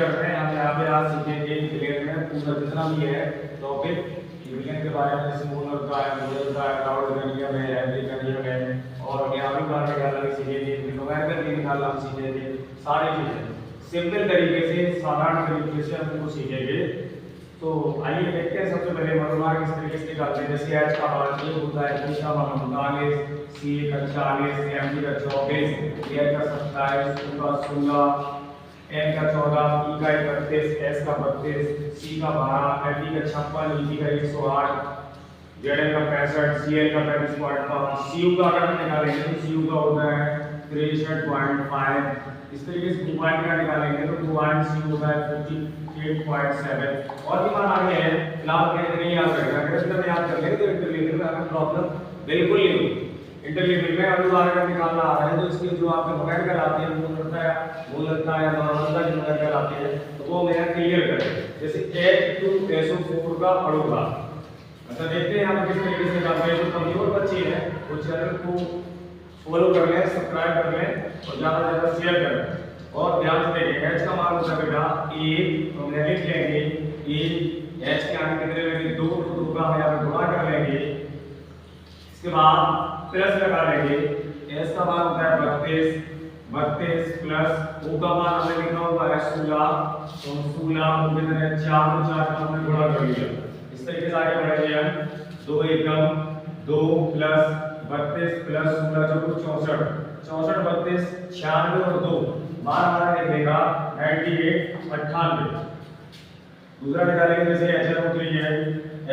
करते हैं। हम यहाँ पे आज सीखेंगे विलेन में पूरा जितना भी है टॉपिक विलेन के बारे में, जैसे मोनर का है, मॉडल का है, क्राउड का नियम है, एवरेज का नियम है, और यहाँ भी बार निकालना भी सीखेंगे, न्यूमेरिकल भी निकालना हम सीखेंगे, सारी चीजें सिंपल तरीके से, साधारण तरीके से हम उनको सीखेंगे। तो आइए देखते हैं। सबसे पहले मॉडुलर किस तरीके से निकालते हैं। जैसे h का मान 1 होता है, b का मान 39, c का 40, m का 24, a का 27, u का 16, n का 14, p का 31, s का 32, c का 12, f का 56, e का 108, zn का 65, cl का 35.5, cu का अगर हम निकालेंगे तो cu का होता है 63.5। इस तरीके से 2 पॉइंट का निकालेंगे तो 2 पॉइंट cu होता है 48.7। और भी मान आगे है, फिलहाल मैंने नहीं याद रखना, अगर इसमें याद कर लेंगे तो इंटरलेवल में हमें प्रॉब्लम बिल्कुल नहीं होगी। इंटरलेवल में अगर उदाहरण निकालना आ रहा है तो इसके जो आपके पकड़ कर आते हैं मूल लगता है नॉर्मल का जो पकड़ कर आते हैं तो वो मैं क्लियर करें। जैसे H2SO4 का अणुभार, अच्छा देखते हैं हम किस तरीके से निकालते हैं। जो कमजोर बच्चे हैं वो चैनल को फॉलो कर लें, सब्सक्राइब कर लें और ज्यादा से ज्यादा शेयर करें। और ध्यान से देखें, h का मान होता है बेटा a, तो हम लिख लेंगे a, h के आगे कितने लेंगे 2, तो 2 का हम यहाँ पे गुणा कर लेंगे, इसके बाद प्लस लगा लेंगे। s का मान होता है 32 प्लस o का मान हमने लिखा हुआ है 16, तो 16 को कितने 4 को 4 का हमने गुणा कर लिया। इस तरीके से आगे बढ़ेंगे हम 2 एकम 2 प्लस 32 प्लस 16 जो 64, 32 96 और 2 मान हमारा निकलेगा 98 दूसरा निकालेंगे। जैसे HNO3 है,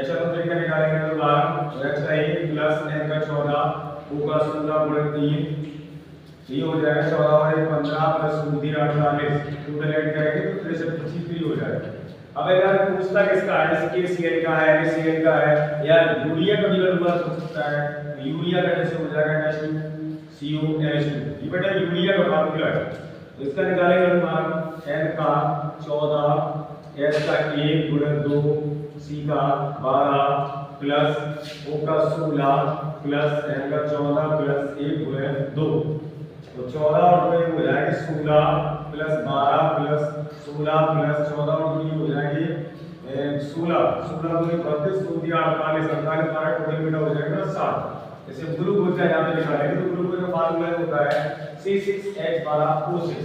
HNO3 का निकालेंगे तो 12, तो H का 1 प्लस N का 14, O का 16 गुणे 3, ये हो जाएगा 14 और 1 15 प्लस 3 48, टोटल ऐड करेंगे तो 63 हो जाएगा। अब अगर पूछता किसका है, जैसे KCl का है, HCl का है या यूरिया का भी अनुपात हो सकता है, यूरिया का जैसे हो जाएगा NH2CO, ये बेटा यूरिया का फार्मूला है। तो इसका निकालेंगे अनुमान N का 14, S का 1 गुणे 2, C का 12 प्लस O का 16 प्लस N का 14 प्लस 1 गुणे 2, तो 14 और 2 हो जाएगा 16 प्लस 12 प्लस 16 प्लस 14 और 2 हो जाएगी 16, 16 2 32, 2 3 48, 48 12 टोटल बेटा हो जाएगा 60। जैसे ग्लूकोज का यहाँ पे निकालेंगे तो ग्लूकोज का फार्मूला होता है C6H12O6,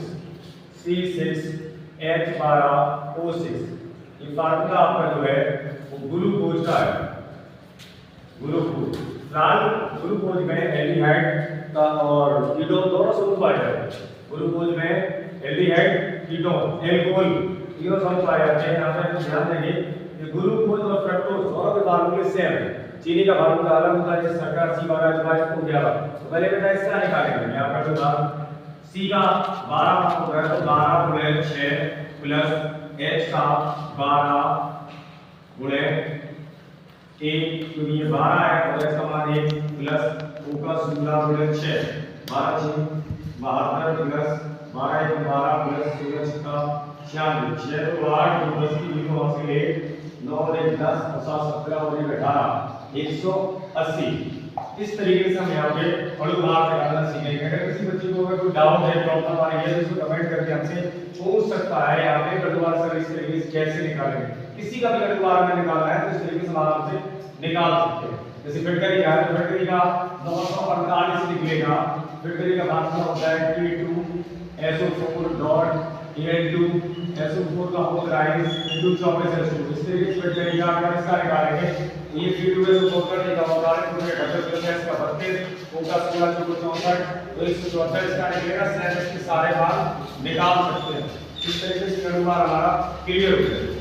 C6H12O6। ये फार्मूला आपका जो है वो ग्लूकोज का है। ग्लूकोज ग्लूकोज में एल्डिहाइड का और कीटोन दोनों समूह पाए जाते हैं। ग्लूकोज में एल्डिहाइड कीटोन एल्कोहल तीनों समूह पाए जाते हैं। यहाँ पे ध्यान देंगे कि ग्लूकोज और फ्रक्टोज दोनों के फार्मूले सेम है। चीनी का फार्मूला अलग होता है, जैसे शर्करा C12H22 को 11। तो पहले बेटा इसका निकालेंगे, यहाँ पर जो C का 12 मान होगा तो 12 गुणे 6 प्लस H का 12 गुणे 1, तो ये 12 है और H का मान 1 प्लस O का 16 गुणे 6, 12 6 72 प्लस 12 1 12 प्लस 16 का 96, 6 तो 8 तो 10 की वैल्यू वहां से ले 9 और 1 10 50 17 और 1 18 180। इस तरीके से हम यहाँ पे अणुभार निकालना सीखेंगे। अगर किसी बच्चे को अगर कोई डाउट है, प्रॉब्लम आ रही है तो इसको कमेंट करके हमसे पूछ सकता है यहाँ पे अणुभार सर इस तरीके से कैसे निकालेंगे। किसी का भी अणुभार में निकालना है तो इस तरीके से हम आराम से निकाल सकते हैं। जैसे फिटकरी का है तो फिटकरी का 948 निकलेगा। फिटकरी का फार्मूला होता है K2SO4 डॉट Al2SO4 का होल राइज इनटू 24SO2। इस तरीके से फिटकरी का अगर इसका निकालेंगे ये K2SO4 का निकला होगा पूरे घटक प्लस का 32, O का 16 64 तो 174 इसका निकलेगा। 7 के सारे भाग निकाल सकते हैं। इस तरीके से अणुभार हमारा क्लियर हो जाएगा।